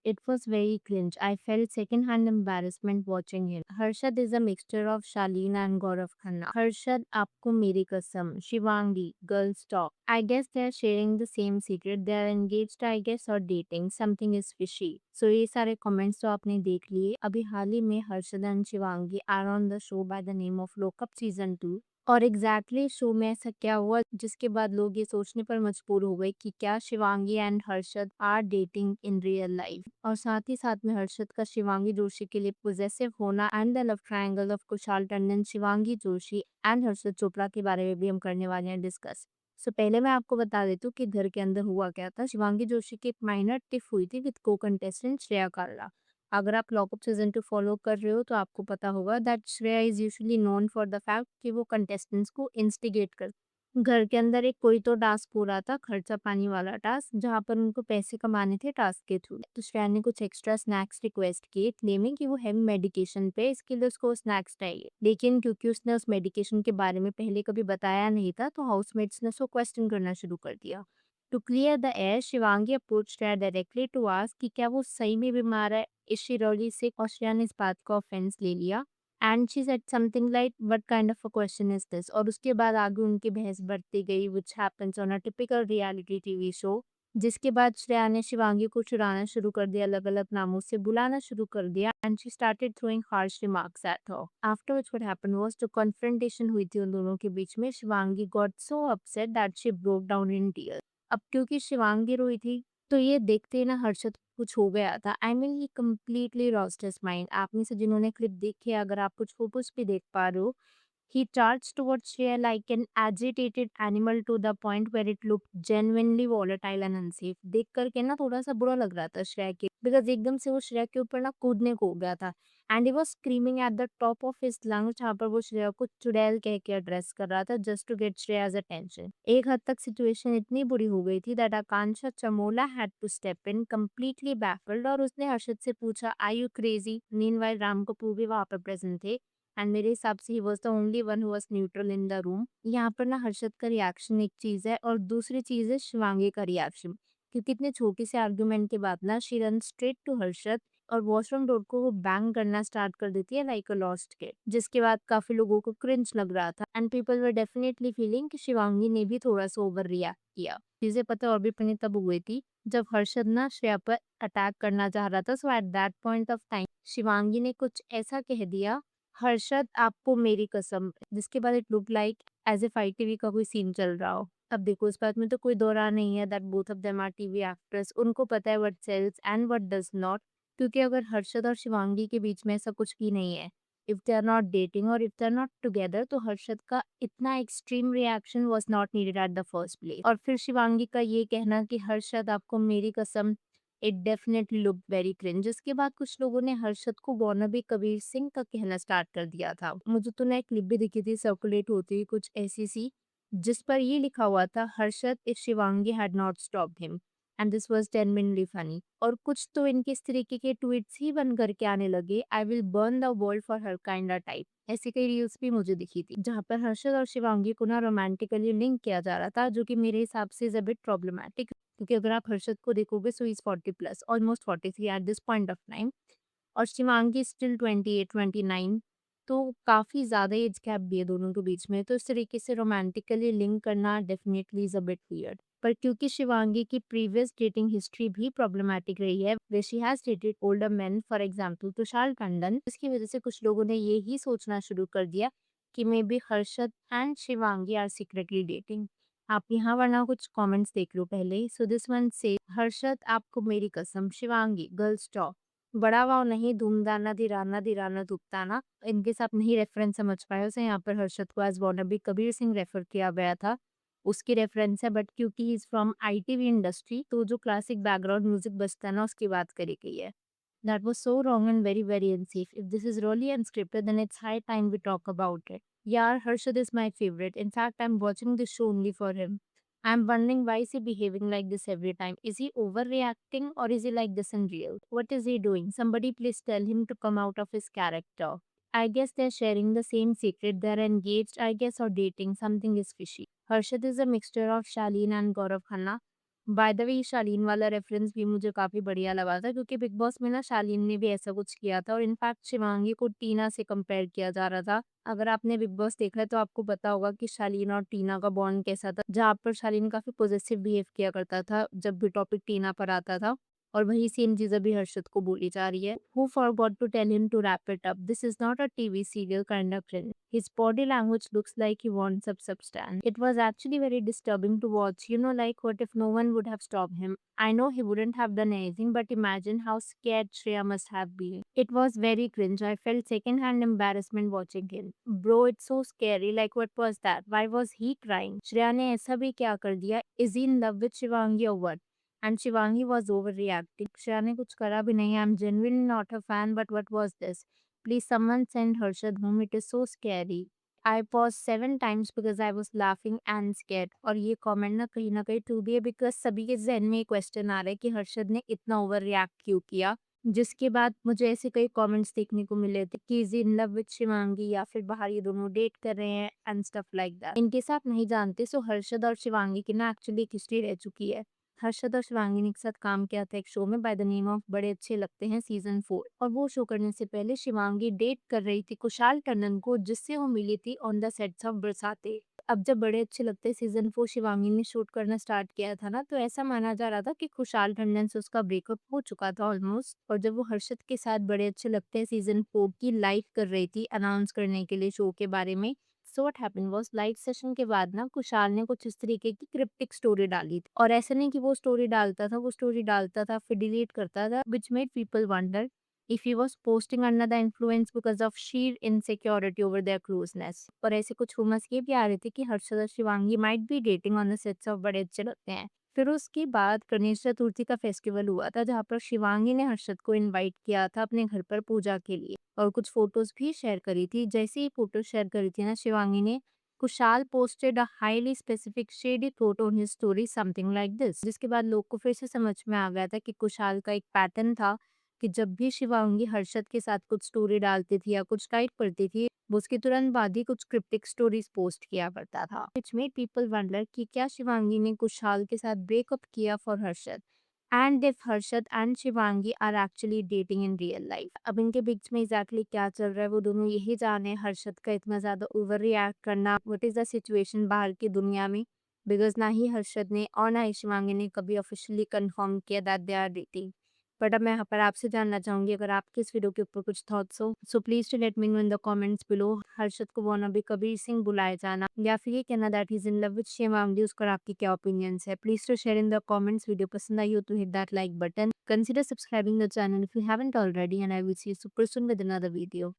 It was very cringe. I felt secondhand embarrassment watching him. Harshad is a mixture of Shaleen and Gaurav Khanna. Harshad, aapko meri kasam. Shivangi, girls talk. I guess they are sharing the same secret. They are engaged, I guess, or dating. Something is fishy. So ये सारे comments तो आपने देख लिए. अभी हाल ही में Harshad and Shivangi are on the show by the name of Look Up Season 2. और exactly show में ऐसा क्या हुआ जिसके बाद लोग ये सोचने पर मजबूर हो गए कि क्या Shivangi and Harshad are dating in real life. और साथ ही साथ में हर्षद का शिवांगी जोशी के लिए पोजेसिव होना and the love triangle of Kushal Tandon, Shivangi Joshi and Harshad Chopra के बारे में भी हम करने वाले हैं डिस्कस। सो पहले मैं आपको बता देती हूँ कि घर के अंदर हुआ क्या था। शिवांगी जोशी की एक माइनर टिफ हुई थी विद को कंटेस्टेंट श्रेया काल्ला। अगर आप लॉकअप सीजन 2 फॉलो कर रहे हो तो आपको पता होगा that Shreya is usually known for the fact कि वो कंटेस्टेंट्स को इंस्टिगेट कर। घर के अंदर एक कोई तो टास्क हो रहा था, खर्चा पानी वाला टास्क, जहाँ पर उनको पैसे कमाने थे टास्क के थ्रू। तो श्रेया ने कुछ एक्स्ट्रा स्नैक्स रिक्वेस्ट किए, क्लेमिंग कि वो हैवी मेडिकेशन पे, इसके लिए उसको स्नैक्स चाहिए। लेकिन क्योंकि उसने उस मेडिकेशन के बारे में पहले कभी बताया नहीं था तो हाउसमेट्स ने उसको क्वेश्चन करना शुरू कर दिया। To clear the air, Shivangi approach Shreya directly to ask कि क्या वो सही में बीमार है, इज शी रियली सिक। और श्रेया ने इस बात का ऑफेंस ले लिया and she said something like what kind of a question is this. और उसके बाद आगे उनकी बहस बढ़ती गई which happens on a typical reality TV show. जिसके बाद श्रेया ने शिवांगी को चुराना शुरू कर दिया, अलग अलग नामों से बुलाना शुरू कर दिया and she started throwing harsh remarks at her. After which what happened was जो कन्फ्रंटेशन हुई थी उन दोनों के बीच में, Shivangi got so upset that she broke down in tears. अब क्योंकि शिवांगी रोई थी तो ये देखते ही ना हर्षद को कुछ हो गया था। I mean he completely lost his mind. आप में से जिन्होंने क्लिप देखी है, अगर आप कुछ फोटोज भी देख पा रहे हो, he charged towards Shreya like an agitated animal to the point where it looked genuinely volatile and unsafe। देख करके ना थोड़ा सा बुरा लग रहा था श्रेया के, बिकॉज एकदम से वो श्रेया के ऊपर ना कूदने को हो गया था and he was screaming at the top of his lungs, जहाँ पर वो श्रेया को चुड़ैल कह के एड्रेस कर रहा था just to get Shreya's attention. एक हद तक सिचुएशन इतनी बुरी हो गई थी that Akanksha Chamola had to step in completely baffled और उसने हर्षद से पूछा I you crazy. Meanwhile Ram Kapoor भी वहां पर प्रेजेंट थे एंड मेरे हिसाब से he was the only one who was neutral in the room. यहाँ पर ना हर्षद का रिएक्शन एक चीज है और दूसरी चीज है शिवांगी का रिएक्शन, क्योंकि इतने छोटे से आर्गुमेंट के बाद ना she run straight to Harshad और वॉशरूम डोर को वो बैंग करना स्टार्ट कर देती है लाइक अ लॉस्ट किड, जिसके बाद काफी लोगों को क्रिंज लग रहा था and people were definitely feeling कि शिवांगी ने भी थोड़ा सा ओवर रिएक्ट किया। चीजें पता और भी अपनी तब हुई थी जब हर्षद ना श्रेया पर अटैक करना चाह रहा था। So at that point of time Shivangi ने कुछ ऐसा कह दिया, हर्षद आपको मेरी कसम, जिसके बाद it look like as if ITV का कोई सीन चल रहा हो। अब देखो इस बात में तो कोई दो राय नहीं है that both of them are TV actress. उनको पता है what sells and what does not. क्योंकि अगर हर्षद और शिवांगी के बीच में ऐसा कुछ भी नहीं है, if they are not dating और if they are not together, तो हर्षद का इतना extreme reaction was not needed at the first place. और फिर शिवांगी का ये कहना कि हर्षद आपको मेरी कसम, it definitely look very cringe. जिसके बाद कुछ लोगों ने हर्षद को वानाबी कबीर सिंह का कहना स्टार्ट कर दिया था। मुझे तो ना एक क्लिप भी दिखी थी सर्कुलेट होती हुई कुछ ऐसी सी, जिस पर ये लिखा हुआ था Harshad if Shivangi had not stopped him and this was genuinely funny. और कुछ तो इनके इस तरीके के ट्वीट्स ही बन करके आने लगे, I will burn the world for her kind type. ऐसी कई रील्स भी मुझे दिखी थी जहाँ पर हर्षद और शिवांगी को ना रोमांटिकली लिंक किया जा रहा था, जो कि मेरे हिसाब से इज अ बिट प्रॉब्लमैटिक। क्योंकि अगर आप हर्षद को देखोगे so is 40 plus, almost 43 at this point of time, और शिवांगी स्टिल 28 29। तो काफी ज्यादा एज गैप भी है दोनों के बीच में, तो इस तरीके से रोमांटिकली लिंक करना definitely is a bit weird. पर क्योंकि शिवांगी की प्रीवियस डेटिंग हिस्ट्री भी प्रॉब्लमैटिक रही है, way she has dated older main, for example Tushar Tandon, इसकी वजह से कुछ लोगों ने ये ही सोचना शुरू कर दिया कि maybe Harshad and Shivangi are secretly dating. आप यहाँ वरना कुछ कमेंट्स देख लो पहले। सो दिस वन से हर्षद आपको मेरी कसम, शिवांगी गर्ल्स टॉक। बड़ा वाव नहीं, धूमदाना धीराना धीराना धूपताना। इनके साथ नहीं रेफरेंस समझ पाए उसे, यहाँ पर हर्षद को एज वानाबी कबीर सिंह रेफर किया गया था, उसकी रेफरेंस है। बट क्योंकि he is from ITV industry तो जो क्लासिक बैकग्राउंड म्यूजिक बजता है ना उसकी बात करी गई है। That was so wrong and very, very unsafe. If this is really unscripted, then it's high time we talk about it. Yeah, Harshad is my favorite. In fact, I'm watching this show only for him. I'm wondering why is he behaving like this every time? Is he overreacting or is he like this in real? What is he doing? Somebody please tell him to come out of his character. I guess they're sharing the same secret. They're engaged, I guess, or dating. Something is fishy. Harshad is a mixture of Shaleen and Gaurav Khanna. By the way Shaleen वाला reference भी मुझे काफ़ी बढ़िया लगा था क्योंकि big boss में ना शालीन ने भी ऐसा कुछ किया था और इनफैक्ट शिवांगी को टीना से कंपेयर किया जा रहा था। अगर आपने बिग बॉस देखा है तो आपको पता होगा कि शालीन और टीना का बॉन्ड कैसा था, जहाँ पर शालीन काफ़ी पॉजिटिव बिहेव किया करता था जब भी टॉपिक टीना पर आता था। और वही सेम चीज़ अभी हर्षद को बोली जा रही है। Who forgot to tell him to wrap it up? This is not a TV serial kind of thing. His body language looks like he wants some substance. It was actually very disturbing to watch. You know, like what if no one would have stopped him? I know he wouldn't have done anything, but imagine how scared Shreya must have been. It was very cringe. I felt secondhand embarrassment watching him. Bro, it's so scary. Like, what was that? Why was he crying? Shreya ने ऐसा भी क्या कर दिया? Is he in love with Shivangi or what? And Shivangi was overreacting. Shreya ने कुछ करा भी नहीं. I'm genuinely not a fan, but what was this? Please someone send Harshad home. It is so scary. I paused 7 times because I was laughing and scared. और ये comment ना कहीं true भी है बिकॉज सभी के जहन में ये क्वेश्चन आ रहा है कि हर्षद ने इतना ओवर रिएक्ट क्यों किया, जिसके बाद मुझे ऐसे कई कमेंट्स देखने को मिले थे कि is in love with Shivangi या फिर बाहर ये दोनों डेट कर रहे हैं एंड स्टफ लाइक दैट। इनके साथ नहीं जानते सो हर्षद और शिवांगी की ना एक्चुअली एक हिस्ट्री रह चुकी है। हर्षद और शिवांगी ने एक साथ काम किया था एक शो में बाय द नेम ऑफ बड़े अच्छे लगते हैं सीज़न 4, और वो शो करने से पहले शिवांगी डेट कर रही थी कुशाल टंडन को, जिससे वो मिली थी ऑन द सेट्स ऑफ बरसाते। अब जब बड़े अच्छे लगते हैं सीज़न 4 शिवांगी ने शूट करना स्टार्ट किया था ना, तो ऐसा माना जा रहा था कि खुशाल टंडन से उसका ब्रेकअप हो चुका था ऑलमोस्ट, और जब वो हर्षद के साथ बड़े अच्छे लगते हैं सीज़न 4 की लाइव कर रही थी अनाउंस करने के लिए शो के बारे में, so what happened was live session के बाद ना कुशाल ने कुछ इस तरीके की क्रिप्टिक स्टोरी डाली थी, और ऐसा नहीं कि वो स्टोरी डालता था, वो स्टोरी डालता था फिर डिलीट करता था, which made people wonder if he was posting under the influence because of sheer insecurity over their closeness। और ऐसे कुछ rumors ये भी आ रहे थे कि हर्षद और Shivangi might be dating on the sets of बड़े अच्छे लगते हैं। फिर उसके बाद गणेश चतुर्थी का फेस्टिवल हुआ था जहाँ पर शिवांगी ने हर्षद को इनवाइट किया था अपने घर पर पूजा के लिए, और कुछ फोटोज भी शेयर करी थी। जैसे ही फोटो शेयर करी थी ना शिवांगी ने, Kushal posted a highly specific shady photo on his story something like this, जिसके बाद लोग को फिर से समझ में आ गया था कि कुशाल का एक पैटर्न था कि जब भी शिवांगी हर्षद के साथ कुछ स्टोरी डालती थी या कुछ टाइप करती थी, वो उसके तुरंत बाद ही कुछ क्रिप्टिक स्टोरीज पोस्ट किया करता था, व्हिच मेड पीपल वंडर कि क्या शिवांगी ने कुशाल के साथ ब्रेकअप किया for Harshad, and if Harshad and Shivangi are actually dating in real life. अब इनके बीच में एग्जैक्टली क्या चल रहा है वो दोनों यही जाने। हर्षद का इतना ज्यादा ओवर रिएक्ट करना, व्हाट इज द सिचुएशन बाहर की दुनिया में, बिकॉज ना ही हर्षद ने और ना ही शिवांगी ने कभी ऑफिशियली कंफर्म किया that they are dating. But अब मैं यहाँ पर आपसे जानना चाहूंगी अगर आपके इस वीडियो के ऊपर कुछ थॉट्स हो, so please to let me know in the comments below. Harshad को वाना भी कबीर सिंह बुलाए जाना या फिर ये कहना that is in love with Shivangi, उस पर आपकी क्या ओपिनियंस है, please to share in the comments. Video पसंद आई हो तो hit that like button, consider subscribing the channel if you haven't already, and I will see you super soon with another video.